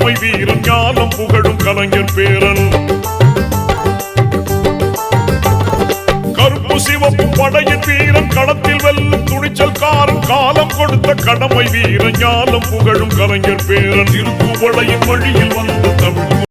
கடமை வீரன் ஞானம் புகழும் கலைஞர் பேரன். கருப்பு சிவப்பு படையின் வீரன் களத்தில் வெல்லும் துணிச்சல்காரன் காலம் கொடுத்த கடமை வீரன் ஞானம் புகழும் கலைஞர் பேரன். திருக்குவளையின் வழியில் வந்த தமிழ்